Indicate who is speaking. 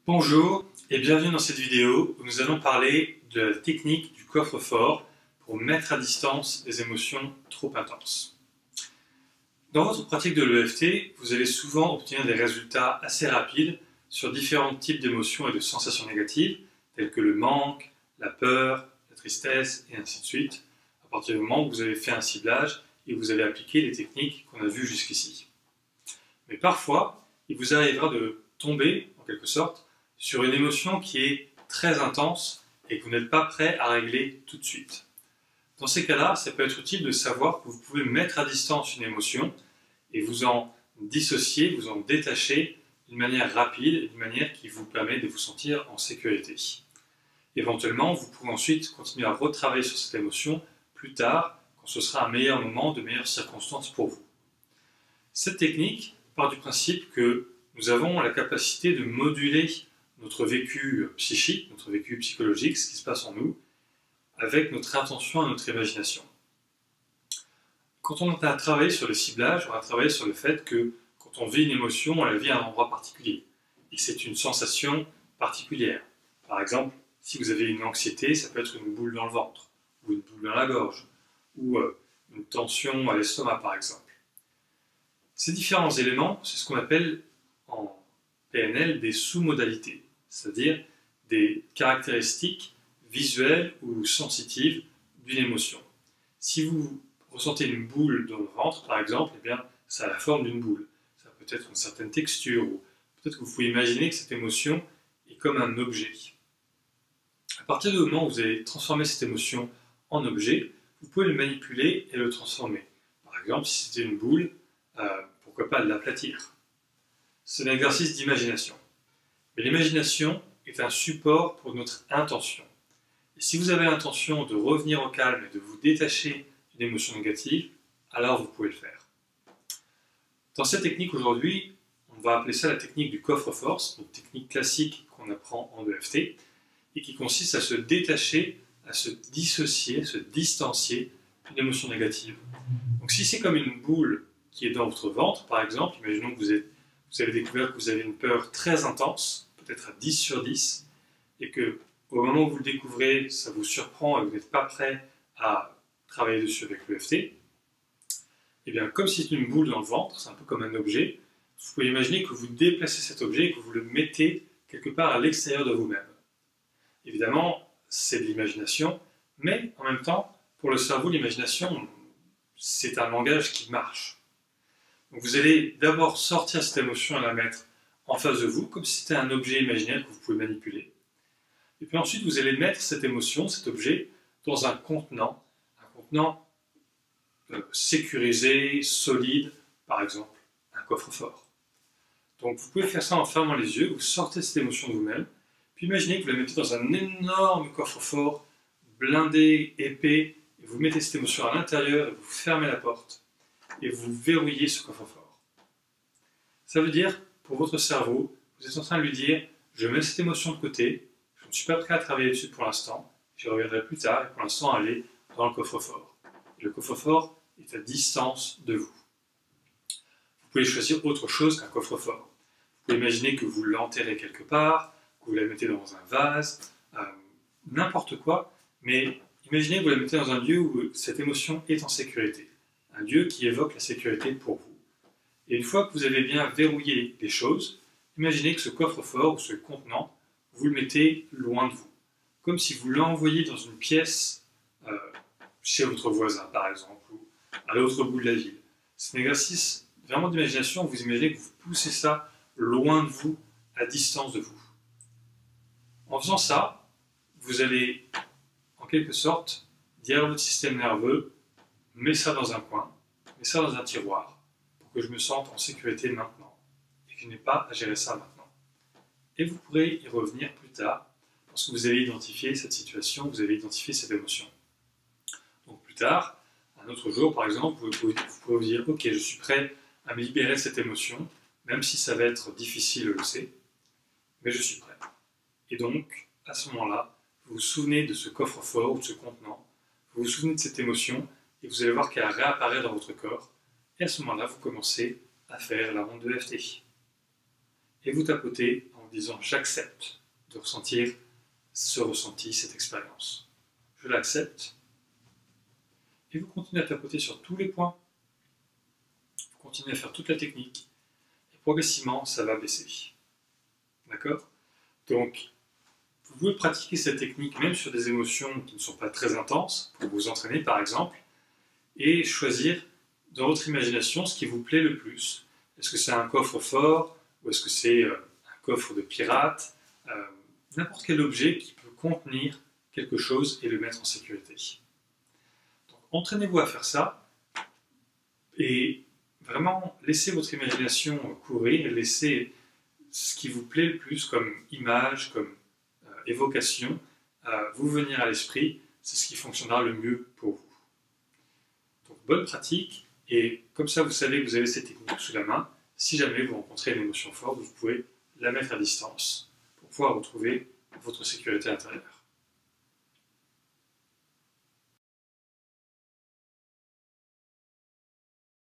Speaker 1: Bonjour et bienvenue dans cette vidéo où nous allons parler de la technique du coffre-fort pour mettre à distance les émotions trop intenses. Dans votre pratique de l'EFT, vous allez souvent obtenir des résultats assez rapides sur différents types d'émotions et de sensations négatives, telles que le manque, la peur, la tristesse et ainsi de suite, à partir du moment où vous avez fait un ciblage et vous avez appliqué les techniques qu'on a vues jusqu'ici. Mais parfois, il vous arrivera de tomber, en quelque sorte, sur une émotion qui est très intense et que vous n'êtes pas prêt à régler tout de suite. Dans ces cas-là, ça peut être utile de savoir que vous pouvez mettre à distance une émotion et vous en dissocier, vous en détacher d'une manière rapide, d'une manière qui vous permet de vous sentir en sécurité. Éventuellement, vous pourrez ensuite continuer à retravailler sur cette émotion plus tard, quand ce sera un meilleur moment, de meilleures circonstances pour vous. Cette technique part du principe que nous avons la capacité de moduler notre vécu psychique, notre vécu psychologique, ce qui se passe en nous, avec notre attention et notre imagination. Quand on a travaillé sur le ciblage, on a travaillé sur le fait que quand on vit une émotion, on la vit à un endroit particulier. Et c'est une sensation particulière. Par exemple, si vous avez une anxiété, ça peut être une boule dans le ventre, ou une boule dans la gorge, ou une tension à l'estomac par exemple. Ces différents éléments, c'est ce qu'on appelle en PNL des sous-modalités, c'est-à-dire des caractéristiques visuelles ou sensitives d'une émotion. Si vous ressentez une boule dans le ventre, par exemple, eh bien, ça a la forme d'une boule. Ça peut être une certaine texture, ou peut-être que vous pouvez imaginer que cette émotion est comme un objet. À partir du moment où vous allez transformer cette émotion en objet, vous pouvez le manipuler et le transformer. Par exemple, si c'était une boule, pourquoi pas l'aplatir? C'est un exercice d'imagination. Mais l'imagination est un support pour notre intention. Et si vous avez l'intention de revenir au calme et de vous détacher d'une émotion négative, alors vous pouvez le faire. Dans cette technique aujourd'hui, on va appeler ça la technique du coffre-fort, une technique classique qu'on apprend en EFT, et qui consiste à se détacher, à se dissocier, à se distancier d'une émotion négative. Donc si c'est comme une boule qui est dans votre ventre, par exemple, imaginons que vous avez découvert que vous avez une peur très intense, peut-être à 10 sur 10, et que au moment où vous le découvrez, ça vous surprend et vous n'êtes pas prêt à travailler dessus avec l'EFT, et bien comme c'est une boule dans le ventre, c'est un peu comme un objet, vous pouvez imaginer que vous déplacez cet objet et que vous le mettez quelque part à l'extérieur de vous-même. Évidemment, c'est de l'imagination, mais en même temps, pour le cerveau, l'imagination, c'est un langage qui marche. Donc vous allez d'abord sortir cette émotion et la mettre en face de vous, comme si c'était un objet imaginaire que vous pouvez manipuler. Et puis ensuite, vous allez mettre cette émotion, cet objet, dans un contenant sécurisé, solide, par exemple, un coffre-fort. Donc vous pouvez faire ça en fermant les yeux, vous sortez cette émotion de vous-même, puis imaginez que vous la mettez dans un énorme coffre-fort, blindé, épais, et vous mettez cette émotion à l'intérieur et vous fermez la porte. Et vous verrouillez ce coffre-fort. Ça veut dire, pour votre cerveau, vous êtes en train de lui dire « Je mets cette émotion de côté, je ne suis pas prêt à travailler dessus pour l'instant, j'y reviendrai plus tard, et pour l'instant, elle est dans le coffre-fort. » Le coffre-fort est à distance de vous. Vous pouvez choisir autre chose qu'un coffre-fort. Vous pouvez imaginer que vous l'enterrez quelque part, que vous la mettez dans un vase, n'importe quoi, mais imaginez que vous la mettez dans un lieu où cette émotion est en sécurité. Un lieu qui évoque la sécurité pour vous. Et une fois que vous avez bien verrouillé les choses, imaginez que ce coffre-fort ou ce contenant, vous le mettez loin de vous. Comme si vous l'envoyiez dans une pièce chez votre voisin, par exemple, ou à l'autre bout de la ville. C'est un exercice vraiment d'imagination, vous imaginez que vous poussez ça loin de vous, à distance de vous. En faisant ça, vous allez, en quelque sorte, dire à votre système nerveux, mets ça dans un coin, mets ça dans un tiroir, pour que je me sente en sécurité maintenant, et que je n'ai pas à gérer ça maintenant. Et vous pourrez y revenir plus tard, parce que vous avez identifié cette situation, vous avez identifié cette émotion. Donc plus tard, un autre jour par exemple, vous pouvez vous dire, ok, je suis prêt à me libérer de cette émotion, même si ça va être difficile, je le sais, mais je suis prêt. Et donc, à ce moment-là, vous vous souvenez de ce coffre-fort ou de ce contenant, vous vous souvenez de cette émotion, et vous allez voir qu'elle réapparaît dans votre corps. Et à ce moment-là, vous commencez à faire la ronde de EFT. Et vous tapotez en disant j'accepte de ressentir ce ressenti, cette expérience. Je l'accepte. Et vous continuez à tapoter sur tous les points. Vous continuez à faire toute la technique. Et progressivement, ça va baisser. D'accord? Donc, vous pouvez pratiquer cette technique même sur des émotions qui ne sont pas très intenses, pour vous entraîner par exemple, et choisir dans votre imagination ce qui vous plaît le plus. Est-ce que c'est un coffre-fort ou est-ce que c'est un coffre de pirate? N'importe quel objet qui peut contenir quelque chose et le mettre en sécurité. Donc, entraînez-vous à faire ça et vraiment laissez votre imagination courir, laissez ce qui vous plaît le plus comme image, comme évocation, vous venir à l'esprit, c'est ce qui fonctionnera le mieux pour vous. Donc bonne pratique, et comme ça vous savez que vous avez cette technique sous la main. Si jamais vous rencontrez une émotion forte, vous pouvez la mettre à distance pour pouvoir retrouver votre sécurité intérieure.